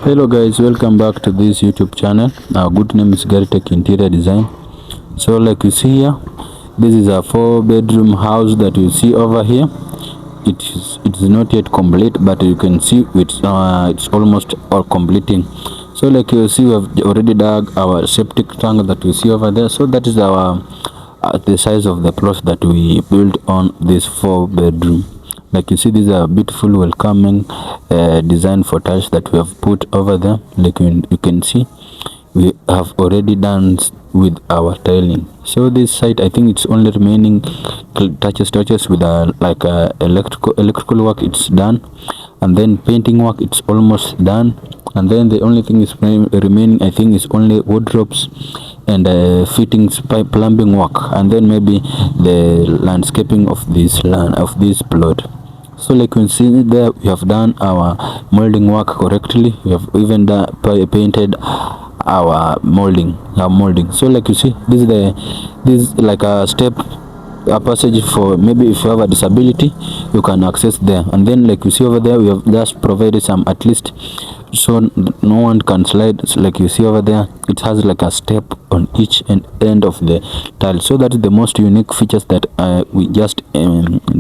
Hello guys, welcome back to this YouTube channel. Our good name is Garitech Interior Design. So like you see here, this is a 4-bedroom house that you see over here. It's not yet complete, but you can see it's almost all completing. So like you see, we have already dug our septic tank that you see over there. So that is our the size of the plot that we built on this 4-bedroom. Like you see, these are beautiful welcoming design for tiles that we have put over there. Like you can see, we have already done with our tiling. So this site, I think it's only remaining touches with like electrical work. It's done, and then painting work, it's almost done, and then the only thing is remaining, I think, is only wardrobes and fittings, pipe, plumbing work, and then maybe the landscaping of this plot. So like you can see there, we have done our molding work correctly. We have even painted our molding. So like you see, this is like a passage for maybe if you have a disability, you can access there. And then like you see over there, we have just provided some, at least so no one can slide. So like you see over there, it has like a step on each end of the tile. So that is the most unique features that we just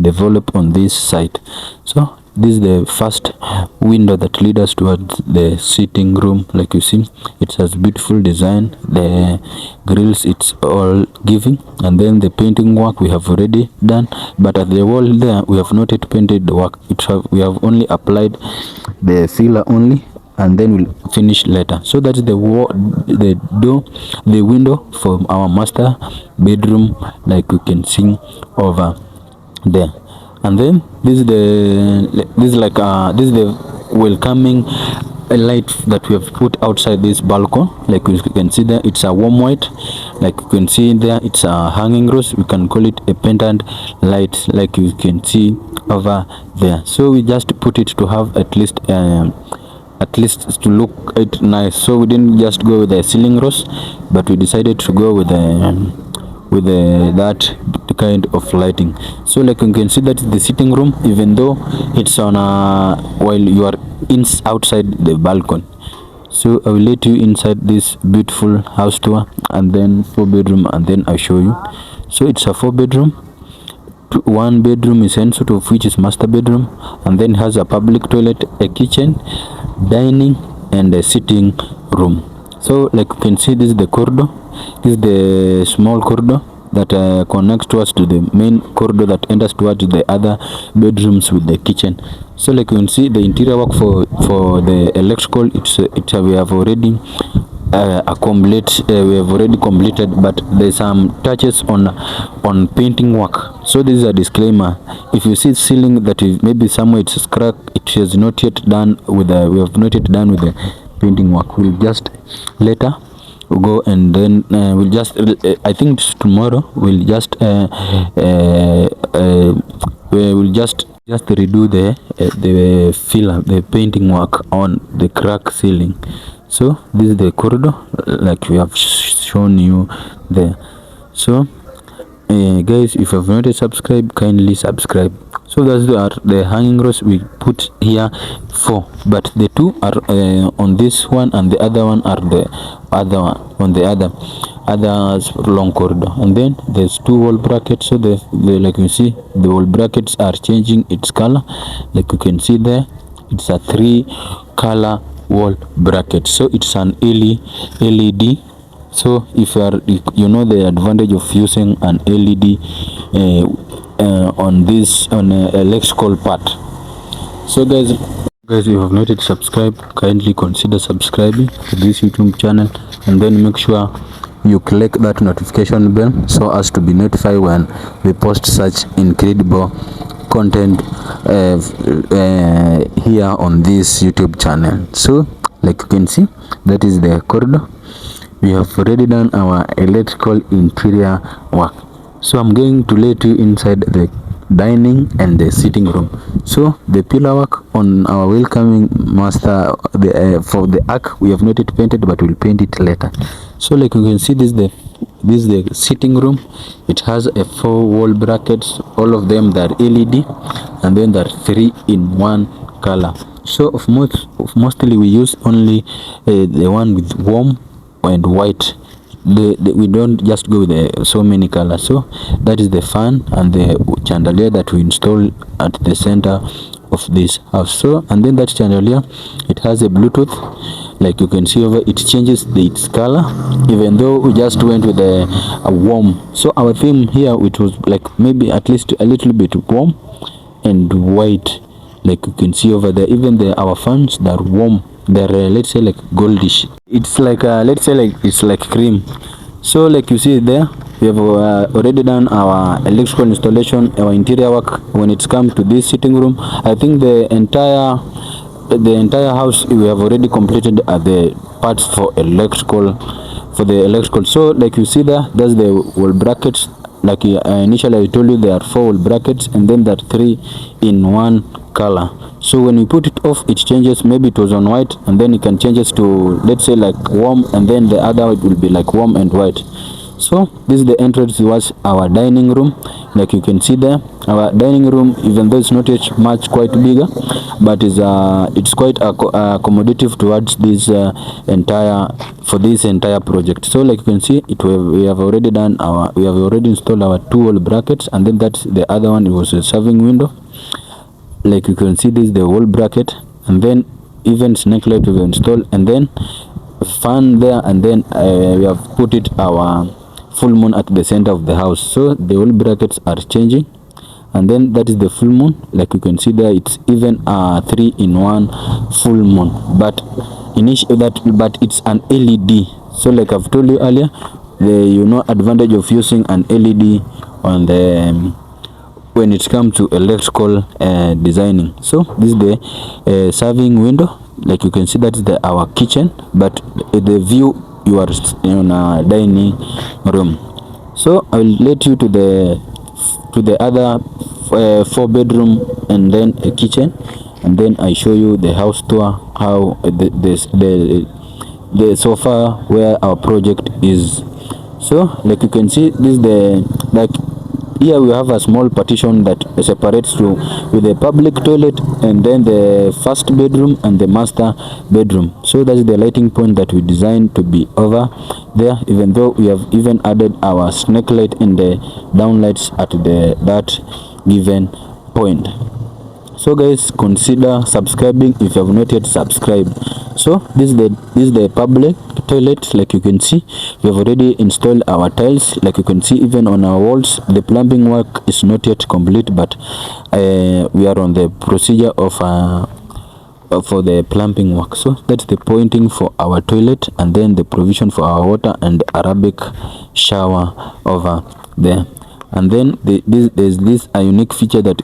develop on this site. So this is the first window that leads us towards the sitting room. Like you see, it has beautiful design. The grills, it's all giving, and then the painting work we have already done, but at the wall there we have not yet painted the work. We have only applied the filler only, and then we'll finish later. So that's the wall, the door, the window for our master bedroom, like you can see over there. And then this is the welcoming light that we have put outside this balcony. Like you can see there, it's a warm white. Like you can see there, it's a hanging rose. We can call it a pendant light, like you can see over there. So we just put it to have at least to look it nice. So we didn't just go with the ceiling rose, but we decided to go with that kind of lighting. So like you can see, that is the sitting room, even though it's on while you are outside the balcony. So I will let you inside this beautiful house tour, and then 4-bedroom, and then I show you. So it's a 4-bedroom. 1 bedroom is in sort of, which is master bedroom, and then has a public toilet, a kitchen, dining, and a sitting room. So like you can see, this is the corridor. This is the small corridor that connects towards to the main corridor that enters towards the other bedrooms with the kitchen. So like you can see, the interior work for the electrical, we have already completed, but there's some touches on painting work. So this is a disclaimer: if you see ceiling that is maybe somewhere it's cracked, it is not yet done with we have not yet done with the painting work. We'll just later go, and then we'll just I think tomorrow we'll just redo the filler, the painting work on the crack ceiling. So this is the corridor, like we have shown you there. So guys, if you have not yet subscribed, kindly subscribe. So that's the hanging rows we put here 4, but the 2 are on this one, and the other one are the other one on the other long corridor. And then there's 2 wall brackets. So the like you see, the wall brackets are changing its color. Like you can see there, it's a 3 color wall bracket. So it's an LED. So if you know the advantage of using an LED on electrical part. So guys, if you have not yet subscribed, kindly consider subscribing to this YouTube channel, and then make sure you click that notification bell so as to be notified when we post such incredible content here on this YouTube channel. So like you can see, that is the corridor. We have already done our electrical interior work. So I'm going to let you inside the dining and the sitting room. So the pillar work on our welcoming master, for the arc, we have not yet painted, but we'll paint it later. So like you can see, this is the sitting room. It has a 4 wall brackets, all of them that are LED, and then there are 3 in 1 color. So mostly we use only the one with warm and white. We don't just go with so many colors. So that is the fan and the chandelier that we install at the center of this house. So and then that chandelier, it has a Bluetooth, like you can see over, it changes its color even though we just went with a warm. So our theme here, it was like maybe at least a little bit warm and white, like you can see over there. Even our fans, they're warm, they're let's say like goldish. It's like let's say like it's like cream. So like you see there, we have already done our electrical installation, our interior work. When it's come to this sitting room, I think the entire house, we have already completed the parts for the electrical. So like you see there, that's the wall brackets. Like initially I told you, there are 4 wall brackets and then there are 3 in one color. So when you put it off, it changes. Maybe it was on white and then it can change it to, let's say, like warm, and then the other it will be like warm and white. So this is the entrance towards our dining room. Like you can see there, our dining room, even though it's not yet much quite bigger, but it's quite accommodative towards this entire project. So like you can see, we have already installed our 2 wall brackets, and then that's the other one. It was a serving window. Like you can see, this is the wall bracket, and then even snake light we've installed, and then fan there, and then we have put it our full moon at the center of the house. So the wall brackets are changing, and then that is the full moon. Like you can see there, it's even 3 in 1 full moon, but it's an LED. So like I've told you earlier, the advantage of using an LED on the when it comes to electrical designing. So this is the serving window. Like you can see, that is our kitchen, but the view, you are in a dining room. So I will let you to the other 4 bedroom and then a kitchen, and then I show you the house tour, how the sofa where our project is. So like you can see, this is here we have a small partition that separates with the public toilet, and then the first bedroom and the master bedroom. So that's the lighting point that we designed to be over there, even though we have even added our snake light in the downlights at that given point. So guys, consider subscribing if you have not yet subscribed. So this is the public toilet. Like you can see, we have already installed our tiles. Like you can see, even on our walls, the plumbing work is not yet complete, but we are on the procedure of for the plumbing work. So that's the pointing for our toilet, and then the provision for our water and Arabic shower over there. And then there's this a unique feature that,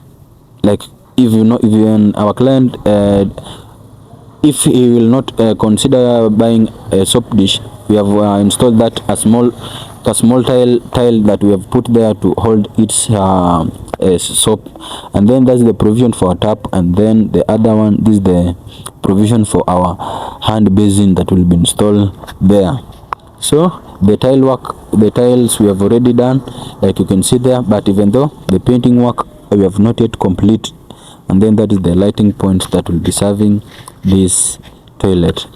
like, if our client, if he will not consider buying a soap dish, we have installed that a small tile that we have put there to hold its soap, and then that's the provision for a tap, and then the other one, this is the provision for our hand basin that will be installed there. So the tiles we have already done, like you can see there, but even though the painting work we have not yet complete. And then that is the lighting point that will be serving this toilet.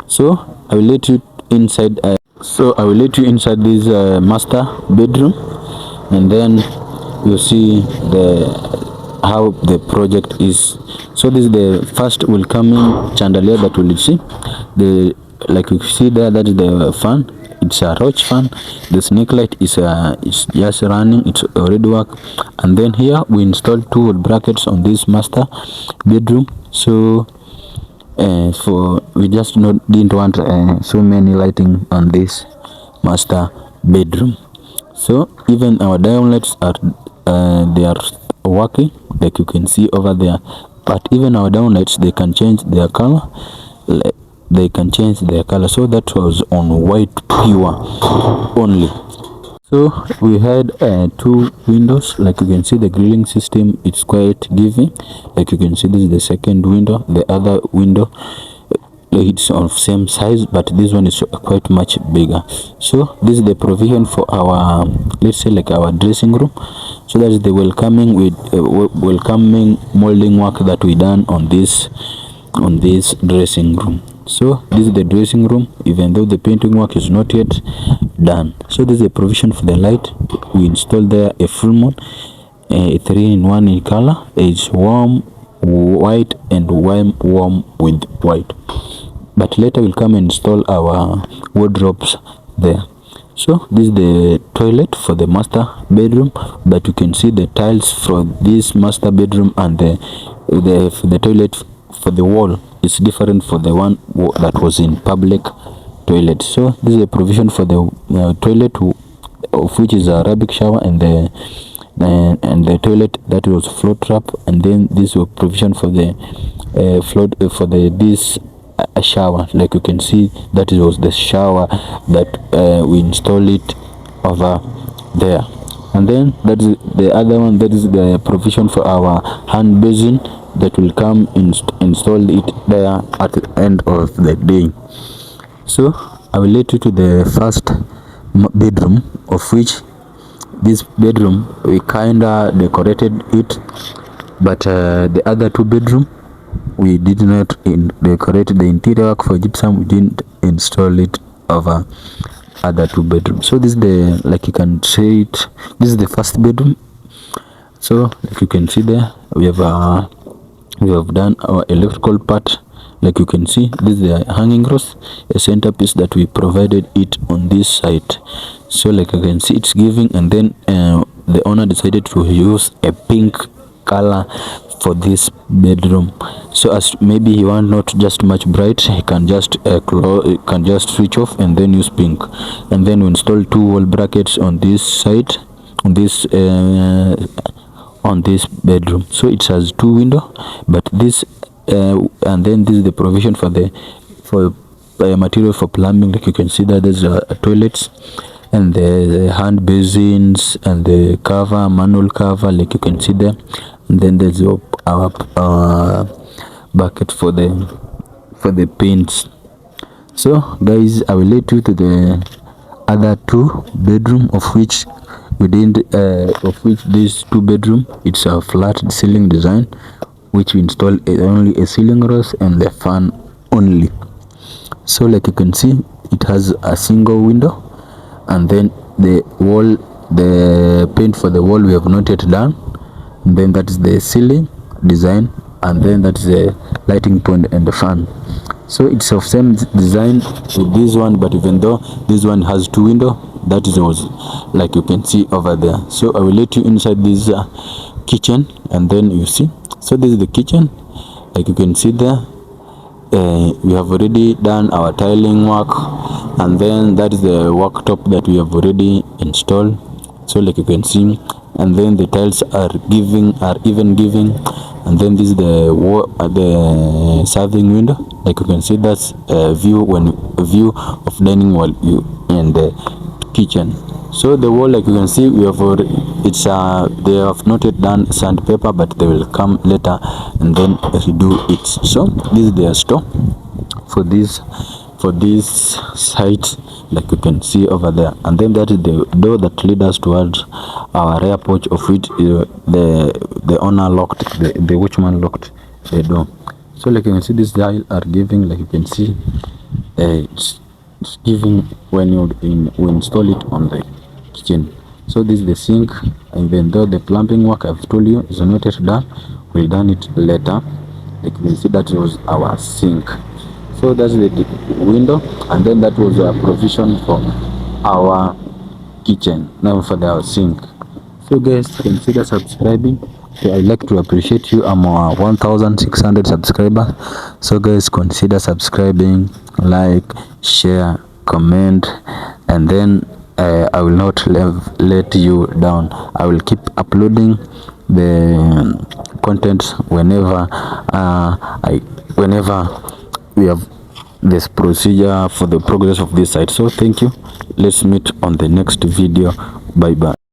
So I will let you inside inside this master bedroom, and then you see how the project is. So this is the first welcoming chandelier that will see. Like you see there, that is the fan. It's a Roach fan. The snake light is just running, it's already work. And then here we installed 2 wood brackets on this master bedroom. So we just didn't want so many lighting on this master bedroom. So even our downlights are they are working, like you can see over there. But even our downlights, they can change their color. So that was on white pure only. So we had 2 windows. Like you can see, the grilling system, it's quite giving. Like you can see, this is the second window. The other window, it's of same size, but this one is quite much bigger. So this is the provision for our, let's say, like our dressing room. So that is the welcoming molding work that we done on this on this dressing room. So this is the dressing room, even though the painting work is not yet done. So this is a provision for the light. We installed there a full moon, a 3-in-1 in color. It's warm white and warm with white, but later we'll come and install our wardrobes there. So this is the toilet for the master bedroom, but you can see the tiles for this master bedroom, and the toilet for the wall is different for the one that was in public toilet. So this is a provision for the toilet, of which is a Arabic shower, and the toilet that was floor trap, and then this was provision for the this shower. Like you can see, that was the shower that we install it over there. And then that is the other one, that is the provision for our hand basin that will come install it there at the end of the day. So I will let you to the first bedroom, of which this bedroom we kinda decorated it, but the other two bedroom we did not decorate the interior work for gypsum. We didn't install it over other two bedrooms. So this is the, like you can say it, this is the first bedroom. So like you can see there, we have done our electrical part. Like you can see, this is the hanging rose, a centerpiece that we provided it on this side. So like you can see, it's giving, and then the owner decided to use a pink color for this bedroom. So as maybe he want not just much bright, he can just switch off and then use pink. And then we install two wall brackets on this side, on this bedroom. So it has two window, but this and then this is the provision for the material for plumbing. Like you can see that there's toilets and the hand basins and the cover, manual cover, like you can see there. And then there's our bucket for the paints. So guys, I will let you to the other two bedroom, of which we didn't this two bedroom, it's a flat ceiling design, which we install only a ceiling rose and the fan only. So like you can see, it has a single window, and then the wall, the paint for the wall we have not yet done. And then that is the ceiling design, and then that is the lighting point and the fan. So it's of same design with this one, but even though this one has two window, that is was like you can see over there. So I will let you inside this kitchen, and then you see. So this is the kitchen, like you can see there. We have already done our tiling work, and then that is the worktop that we have already installed. So like you can see, and then the tiles are even giving, and then this is the serving window. Like you can see, that's a view of dining wall in the kitchen. So the wall, like you can see, we have already, they have not yet done sandpaper, but they will come later and then redo it. So this is their store for this site, like you can see over there. And then that is the door that leads us towards our rear porch, of which the owner locked, the watchman locked the door. So like you can see, these tiles are giving, like you can see, it's giving when you install it on the kitchen. So this is the sink, and then though the plumbing work I've told you is not yet done, we'll done it later. Like you can see, that was our sink. So that's the window, and then that was a provision for our kitchen, now for our sink. So guys, consider subscribing. So I'd like to appreciate you. I'm 1,600 subscribers. So guys, consider subscribing, like, share, comment, and then I will not let you down. I will keep uploading the content whenever we have this procedure for the progress of this site. So thank you. Let's meet on the next video. Bye bye.